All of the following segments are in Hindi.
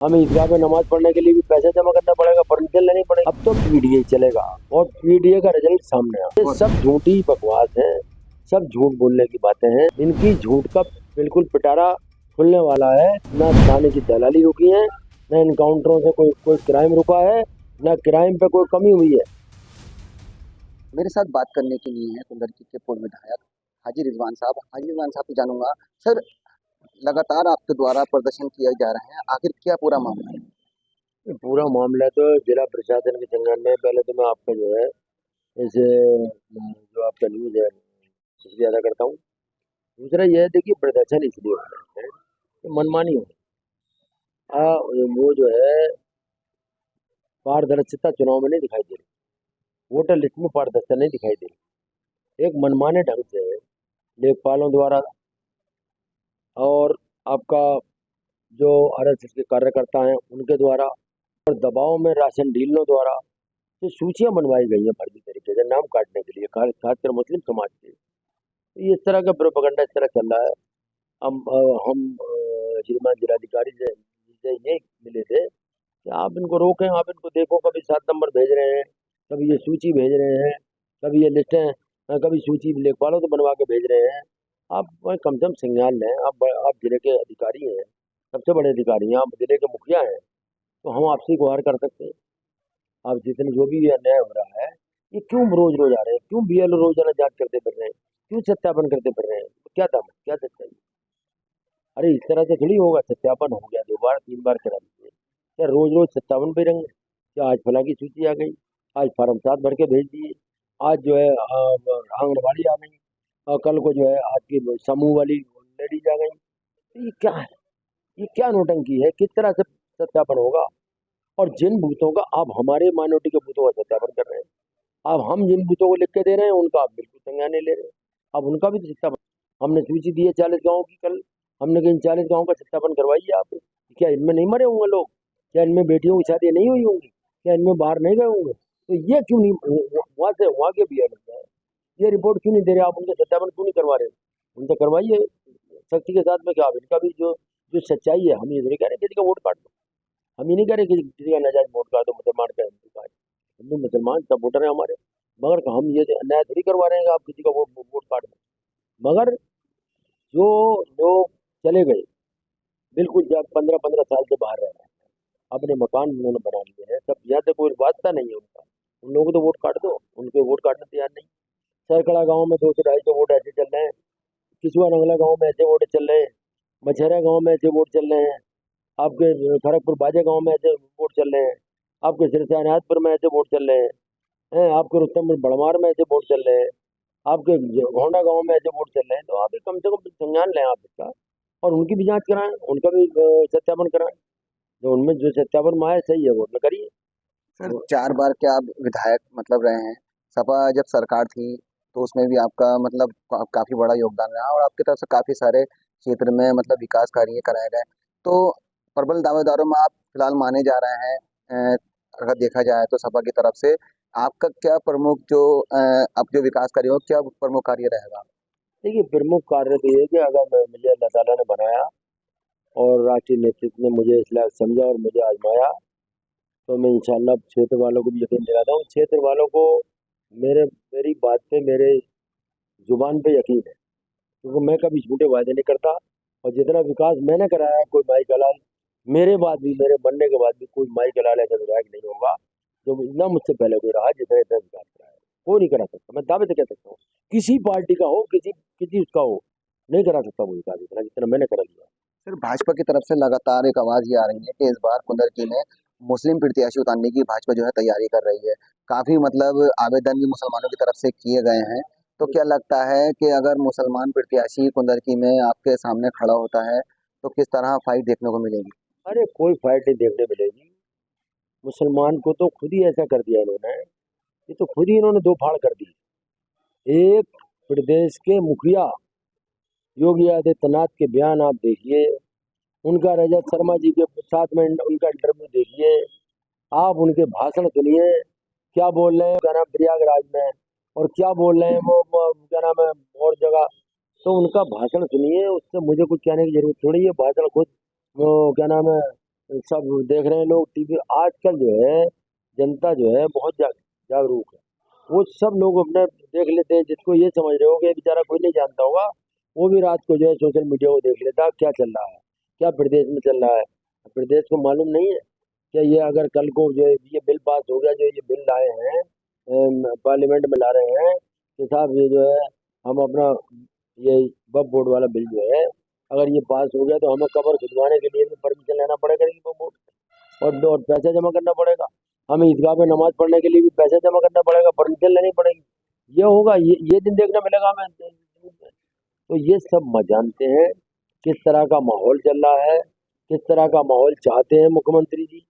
हमें ईदगाह में नमाज पढ़ने के लिए भी पैसा जमा करना पड़ेगा, परमिशन लेनी पड़ेगी। अब तो पीडीए चलेगा और पीडीए का रिजल्ट सामने आ, ये सब झूठी बकवास है, सब झूठ बोलने की बातें हैं। इनकी झूठ का बिल्कुल पिटारा खुलने वाला है। ना थाने की दलाली रुकी है, न इनकाउंटरों से कोई क्राइम रुका है, न क्राइम पे कोई कमी हुई है। मेरे साथ बात करने के लिए हैं कुंदरकी के पूर्व विधायक हाजी रिजवान साहब। हाजी रिजवान साहब से जानूंगा सर, लगातार आपके द्वारा प्रदर्शन किए जा रहे हैं, आखिर क्या पूरा मामला है? ये पूरा मामला तो जिला प्रशासन के संज्ञान में। पहले तो मैं आपका जो है इसे जो आपका न्यूज है इसलिए अदा करता हूँ। दूसरा यह है, देखिए प्रदर्शन इसलिए हो रहा है कि मनमानी हो वो जो है पारदर्शिता चुनाव में नहीं दिखाई दे रही, वोटर लिस्ट में पारदर्शिता नहीं दिखाई दे रही। एक मनमाने ढंग से लेखपालों द्वारा और आपका जो आरएसएस के कार्यकर्ता हैं उनके द्वारा और दबाव में राशन डीलरों द्वारा जो सूचियां बनवाई गई हैं फर्जी तरीके से नाम काटने के लिए, खासकर मुस्लिम समाज के। तो इस तरह का प्रोपेगेंडा इस तरह चल रहा है। हम श्रीमान जिलाधिकारी से ये मिले थे कि आप इनको रोकें, आप इनको देखो, कभी 7 नंबर भेज रहे हैं, कभी ये सूची भेज रहे हैं, कभी ये लिस्टें, कभी सूची लेखपालों से बनवा के भेज रहे हैं। आप कम से कम संज्ञान लें। आप जिले के अधिकारी हैं, सबसे बड़े अधिकारी हैं, आप जिले के मुखिया हैं, तो हम आपसे गुहार कर सकते हैं। आप जितने जो भी ये अन्याय हो रहा है, ये क्यों रोज रोज आ रहे हैं, क्यों बीएलओ रोजाना जांच करते फिर रहे हैं, क्यों सत्यापन करते फिर रहे हैं, क्या दम है, क्या सच्चाई है? अरे इस तरह से थोड़ी होगा। सत्यापन हो गया 2 बार 3 बार करा दीजिए, क्या रोज रोज सत्यापन पे रहेंगे? क्या आज फला की सूची आ गई, आज फॉर्म 7 भर के भेज दिए, आज जो है आंगनबाड़ी आ गई, और कल को जो है आपकी समूह वाली लेडीज आ गई। तो ये क्या है, ये क्या नोटंकी है, किस तरह से सत्यापन होगा? और जिन बूथों का आप हमारे माइनॉरिटी के बूथों का सत्यापन कर रहे हैं, अब हम जिन बूथों को लिख के दे रहे हैं उनका आप बिल्कुल संज्ञान नहीं ले रहे हैं। अब उनका भी तो सत्यापन, हमने सूची दी है 40 गाँव की, कल हमने कहीं 40 गाँव का सत्यापन करवाइए आप। क्या इनमें नहीं मरे होंगे लोग? क्या इनमें बेटियों की शादी नहीं हुई होंगी? क्या इनमें बाहर नहीं गए होंगे? तो ये क्यों नहीं वहां से वहां के भी है, ये रिपोर्ट क्यों नहीं दे रहे आप? उनके सत्यापन क्यों नहीं करवा रहे? उनसे करवाइए सख्ती के साथ में। क्या आप इनका भी जो जो सच्चाई है, हम ये नहीं कह रहे किसी का वोट काट दो, हम ये नहीं कह रहे कि किसी का नाजायज वोट काट दो, मुसलमान का हिंदू का, हिंदू मुसलमान सब वोटर है हमारे। मगर हम ये अन्याय थोड़ी करवा रहे हैं कि आप किसी का वोट वोट काट दो। मगर जो लोग चले गए, बिल्कुल जब 15-15 साल से बाहर रह रहे हैं, अपने मकान उन्होंने बना लिए हैं, सब यहाँ से कोई वास्ता नहीं है उनका, उन लोगों को तो वोट काट दो, उनके वोट काटने तैयार नहीं। सरकड़ा गांव में 200-250 वोट ऐसे चल रहे हैं, किसुआ नंगला गांव में ऐसे वोट चल रहे हैं, मछेरा गांव में ऐसे वोट चल रहे हैं, आपके खड़गपुर बाजे गांव में ऐसे वोट चल रहे हैं, आपके सिरसा अनाजपुर में ऐसे वोट चल रहे हैं, आपके रुस्तमपुर बड़मार में ऐसे वोट चल रहे हैं, आपके घोंडा गांव में ऐसे वोट चल रहे हैं। तो आप कम से कम संज्ञान लें आप इसका, और उनकी भी जांच कराएं, उनका भी सत्यापन कराएं। जो उनमें जो सत्यापन में आए सही है वो में करिए। सर, 4 बार के आप विधायक मतलब रहे हैं। सपा जब सरकार थी तो उसमें भी आपका मतलब काफी बड़ा योगदान रहा और आपकी तरफ से काफी सारे क्षेत्र में मतलब विकास कार्य कराए गए। तो प्रबल दावेदारों में आप फिलहाल माने जा रहे हैं। अगर देखा जाए तो सपा की तरफ से आपका क्या प्रमुख जो अब जो विकास कार्य हो, क्या प्रमुख कार्य रहेगा? देखिए प्रमुख कार्य तो ये है कि अगर मुझे अल्लाह ताला ने बनाया और राष्ट्रीय नेतृत्व ने मुझे इस लायक समझा और मुझे आजमाया, तो मैं इंशाल्लाह क्षेत्र वालों को भी यकीन दिलाता हूँ। क्षेत्र वालों को मेरे मेरी बात पे, मेरे जुबान पे यकीन है, क्योंकि मैं कभी झूठे वादे नहीं करता। और जितना विकास मैंने कराया, कोई माई कलाल मेरे बाद भी, मेरे बनने के बाद भी कोई माई कलाल ऐसा विधायक नहीं होगा जो ना मुझसे पहले कोई रहा जितना इतना विकास कराया। कोई नहीं करा सकता, मैं दावे से कह सकता हूँ। किसी पार्टी का हो, किसी किसी उसका हो, नहीं करा सकता वो विकास इतना जितना मैंने करा दिया। सर, भाजपा की तरफ से लगातार एक आवाज ये आ रही है कि इस बार कुंदरकी में मुस्लिम प्रत्याशी उतारने की भाजपा जो है तैयारी कर रही है। काफी मतलब आवेदन भी मुसलमानों की तरफ से किए गए हैं। तो क्या लगता है कि अगर मुसलमान प्रत्याशी कुंदरकी में आपके सामने खड़ा होता है तो किस तरह फाइट देखने को मिलेगी? अरे कोई फाइट नहीं देखने मिलेगी। मुसलमान को तो खुद ही ऐसा कर दिया इन्होंने, ये तो खुद ही इन्होंने दो फाड़ कर दी। एक प्रदेश के मुखिया योगी आदित्यनाथ के बयान आप देखिए, उनका रजत शर्मा जी के साथ में उनका इंटरव्यू देखिए, आप उनके भाषण सुनिए, क्या बोल रहे हैं क्या नाम प्रयागराज में, और क्या बोल रहे हैं वो क्या नाम है और जगह। तो उनका भाषण सुनिए, उससे मुझे कुछ कहने की जरूरत थोड़ी है। भाषण खुद वो क्या नाम है सब देख रहे हैं लोग टीवी। आजकल जो है जनता जो है बहुत जागरूक है। वो सब लोग अपना देख लेते हैं। जिसको ये समझ रहे हो कि बेचारा कोई नहीं जानता होगा, वो भी रात को जो है सोशल मीडिया को देख लेता है क्या चल रहा है, क्या प्रदेश में चल रहा है। प्रदेश को मालूम नहीं है क्या ये अगर कल को जो है ये बिल पास हो गया, जो ये बिल लाए हैं पार्लियामेंट में ला रहे हैं कि साहब ये जो है हम अपना ये वक्फ बोर्ड वाला बिल जो है अगर ये पास हो गया तो हमें कब्र खुदवाने के लिए भी परमिशन लेना पड़ेगा कि वक्फ बोर्ड, और पैसा जमा करना पड़ेगा। हमें ईदगाह पे नमाज पढ़ने के लिए भी पैसा जमा करना पड़ेगा, परमिशन लेनी पड़ेगी। ये होगा, ये दिन देखना मिलेगा हमें। तो ये सब जानते हैं किस तरह का माहौल चल रहा है, किस तरह का माहौल चाहते हैं मुख्यमंत्री जी।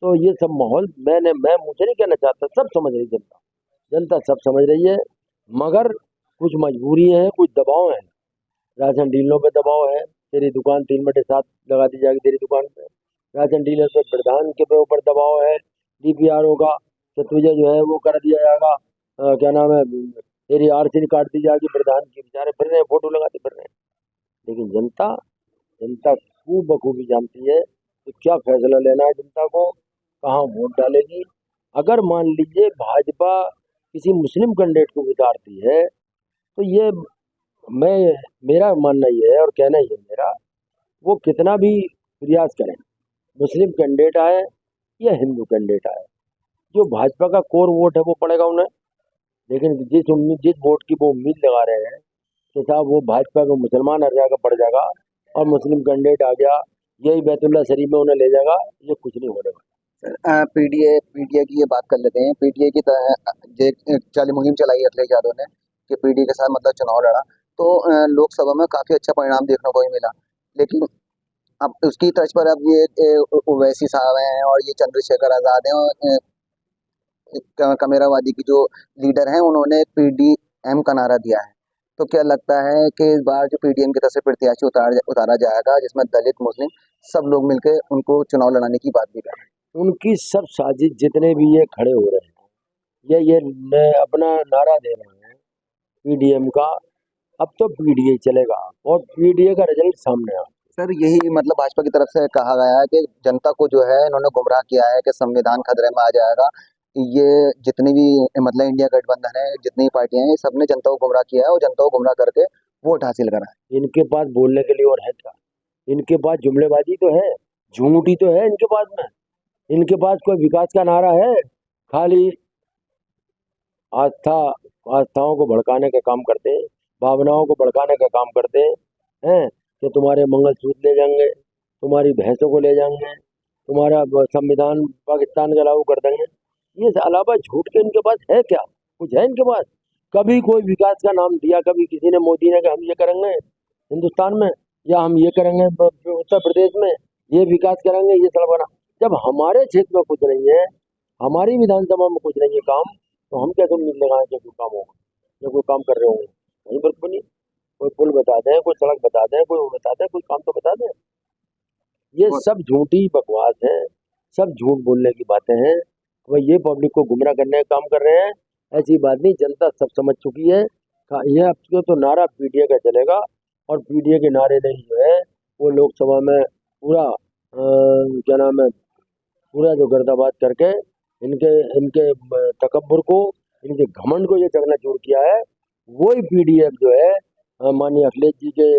तो ये सब माहौल मैं मुझे नहीं कहना चाहता, सब समझ रही जनता, जनता सब समझ रही है। मगर कुछ मजबूरी है, कुछ दबाव है। राशन डीलरों पे दबाव है, तेरी दुकान 3/7 लगा दी जाएगी तेरी दुकान पे। राशन डीलर पे प्रधान के ऊपर दबाव है डीपीआरओ का कि तुझे जो है वो कर दिया जाएगा, क्या नाम है, तेरी आरसी काट दी जाएगी। प्रधान की बेचारे फिर रहे हैं, फोटो लगाते फिर रहे हैं। लेकिन जनता जनता खूब बखूबी जानती है कि क्या फैसला लेना है जनता को, कहाँ वोट डालेगी। अगर मान लीजिए भाजपा किसी मुस्लिम कैंडिडेट को उतारती है तो ये मैं मेरा मानना ये है और कहना ये मेरा, वो कितना भी प्रयास करें, मुस्लिम कैंडिडेट आए या हिंदू कैंडिडेट आए, जो भाजपा का कोर वोट है वो पड़ेगा उन्हें। लेकिन जिस वोट की वो उम्मीद लगा रहे हैं कि साहब वो भाजपा को मुसलमान हर जगह पड़ जाएगा और मुस्लिम कैंडिडेट आ गया यही बैतुल्ला शरीफ में उन्हें ले जाएगा, ये कुछ नहीं होने वाला। पीडीए पीडीए की ये बात कर लेते हैं। पीडीए की चली मुहिम चलाई अखिलेश यादव ने कि पीडीए के साथ मतलब चुनाव लड़ा, तो लोकसभा में काफी अच्छा परिणाम देखने को ही मिला। लेकिन अब उसकी तर्ज पर अब ये ओवैसी साहब हैं और ये चंद्रशेखर आजाद हैं और कमेरावादी की जो लीडर हैं, उन्होंने पीडीएम का नारा दिया है। तो क्या लगता है कि इस बार जो पीडीएम की तरफ से प्रत्याशी उतारा जाएगा, जिसमें दलित मुस्लिम सब लोग मिलकर उनको चुनाव लड़ाने की बात भी कर रहे हैं? उनकी सब साजिश जितने भी ये खड़े हो रहे हैं, ये अपना नारा दे रहे हैं पीडीएम का। अब तो पीडीए चलेगा और पीडीए का रिजल्ट सामने आ। सर, यही मतलब भाजपा की तरफ से कहा गया है कि जनता को जो है इन्होंने गुमराह किया है कि संविधान खतरे में आ जाएगा। ये जितनी भी मतलब इंडिया गठबंधन है, जितनी पार्टियां हैं, ये सबने जनता को गुमराह किया है और जनता को गुमराह करके वोट हासिल करा है। इनके पास बोलने के लिए और है क्या? इनके पास जुमलेबाजी तो है, झूठी तो है इनके पास में। इनके पास कोई विकास का नारा है? खाली आस्था आस्थाओं को भड़काने का काम करते हैं, भावनाओं को भड़काने का काम करते हैं कि तुम्हारे मंगलसूत्र ले जाएंगे, तुम्हारी भैंसों को ले जाएंगे, तुम्हारा संविधान पाकिस्तान का लागू कर देंगे। ये अलावा झूठ के इनके पास है क्या? कुछ है इनके पास? कभी कोई विकास का नाम दिया कभी किसी ने मोदी ने कि हम ये करेंगे हिंदुस्तान में, या हम ये करेंगे उत्तर प्रदेश में, ये विकास करेंगे, ये सड़क बना। जब हमारे क्षेत्र में कुछ नहीं है, हमारी विधानसभा में कुछ नहीं है काम, तो हम कैसे उम्मीद लगाएं कि कोई काम होगा, या कोई काम कर रहे होंगे? नहीं, बिल्कुल नहीं। कोई पुल बता दें, कोई सड़क बता दें, कोई वो बता दें, कोई काम तो बता दें। ये सब झूठी बकवास है, सब झूठ बोलने की बातें हैं। वह ये पब्लिक को गुमराह करने का काम कर रहे हैं। ऐसी बात नहीं, जनता सब समझ चुकी है। ये अब तो नारा पीडीए का चलेगा और पीडीए के नारे ने ही जो है वो लोकसभा में पूरा क्या नाम है, पूरा जो गर्दाबाद करके इनके इनके तकब्बुर को, इनके घमंड को ये चकनाचूर किया है। वही पीडीएफ जो है माननीय अखिलेश जी के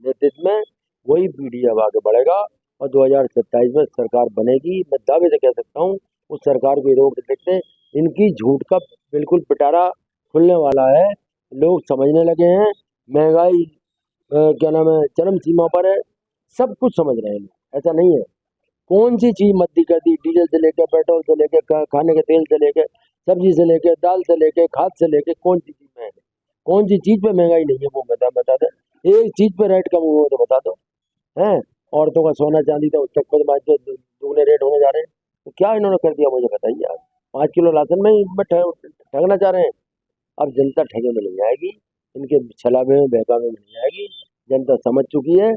नेतृत्व में वही पीडीएफ आगे बढ़ेगा और 2027 में सरकार बनेगी। मैं दावे से कह सकता हूँ उस सरकार को रोक सकते हैं। इनकी झूठ का बिल्कुल पिटारा खुलने वाला है। लोग समझने लगे हैं, महंगाई क्या नाम है चरम सीमा पर है, सब कुछ समझ रहे हैं लोग। ऐसा नहीं है, कौन सी चीज मद्दी कर दी, डीजल से लेकर पेट्रोल से लेकर खाने के तेल से लेकर सब्जी से लेकर दाल से लेकर खाद से लेकर कौन सी चीज में, कौन सी चीज पे महंगाई नहीं है वो बता दे। एक चीज पे रेट कम हुआ तो बता दो। हैं, औरतों का सोना चांदी तो उसके खुद बाद दुगने रेट होने जा रहे हैं। तो क्या इन्होंने कर दिया मुझे बताइए आप? 5 किलो राशन में ठगना चाह रहे हैं। अब जनता ठगे में नहीं आएगी, इनके छलावे में बहकावे में नहीं आएगी। जनता समझ चुकी है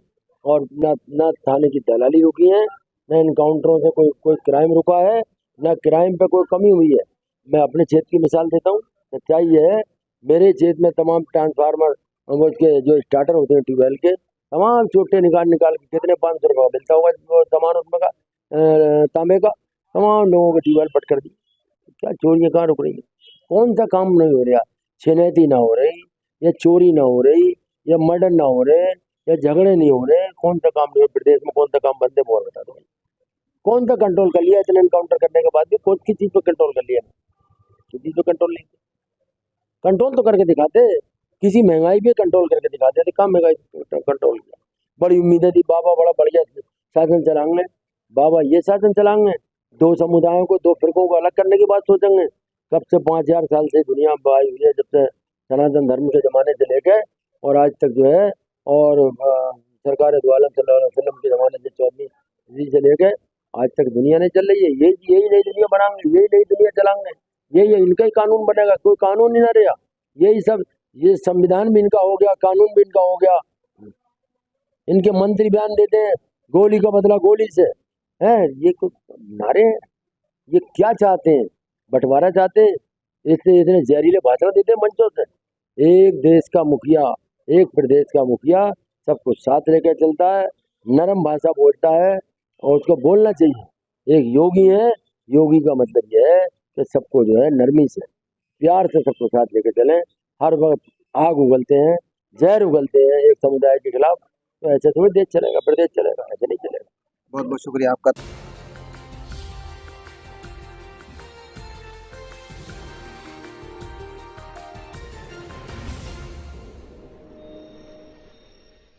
और न थाने की दलाली रुकी है, न इनकाउंटरों से कोई क्राइम रुका है, न क्राइम पे कोई कमी हुई है। मैं अपने क्षेत्र की मिसाल देता हूँ। सच्चाई है, मेरे क्षेत्र में तमाम ट्रांसफार्मर वो उसके जो स्टार्टर होते हैं ट्यूबवेल के तमाम छोटे निकाल निकाल के कितने 500 रुपये मिलता होगा वो सामान उसमें का तांबे का, तमाम लोगों के ट्यूबवेल पट कर दी। क्या चोरियाँ कहाँ रुक रही है? कौन सा काम नहीं हो रहा? छिनैती ना हो रही, या चोरी ना हो रही, या मर्डर ना हो रहे, या झगड़े नहीं हो रहे, कौन सा काम नहीं हो प्रदेश में? कौन सा काम बंद है? और बता दो कौन सा कंट्रोल कर लिया? इतने इनकाउंटर करने के बाद भी कौन सी चीज पे कंट्रोल कर लिया? किसी चीज पे कंट्रोल नहीं। कंट्रोल तो करके दिखाते, किसी महंगाई पे कंट्रोल करके दिखाते थे। कम महंगाई कंट्रोल किया। बड़ी उम्मीदें थी बाबा बड़ा बढ़िया शासन चलाएंगे, बाबा ये शासन चलाएंगे, दो समुदायों को, दो फिरकों को अलग करने की बात सोचेंगे। कब से 5000 साल से दुनिया आई हुई है, जब से सनातन धर्म के जमाने से लेके और आज तक जो है, और सरकार दो आलम सल्लल्लाहु अलैहि वसल्लम के जमाने से 14वीं से लेके आज तक दुनिया नहीं चल रही है। यही नई दुनिया बनाएंगे, यही नई दुनिया चलाएंगे, यही इनका ही कानून बनेगा, कोई कानून ही ना रहेगा। यही सब, ये संविधान भी इनका हो गया, कानून भी इनका हो गया। इनके मंत्री बयान देते हैं गोली का बदला गोली से, है ये कुछ नारे हैं। ये क्या चाहते हैं? बंटवारा चाहते हैं, इसलिए इतने जहरीले भाषण देते हैं मंचों से। एक देश का मुखिया, एक प्रदेश का मुखिया सबको साथ लेकर चलता है, नरम भाषा बोलता है, और उसको बोलना चाहिए। एक योगी है, योगी का मतलब यह है कि सबको जो है नरमी से, प्यार से सबको साथ लेकर चलें। हर वक्त आग उगलते हैं, जहर उगलते हैं एक समुदाय के खिलाफ, तो ऐसे थोड़ी देश चलेगा, प्रदेश चलेगा, ऐसे नहीं चलेगा। बहुत बहुत शुक्रिया आपका।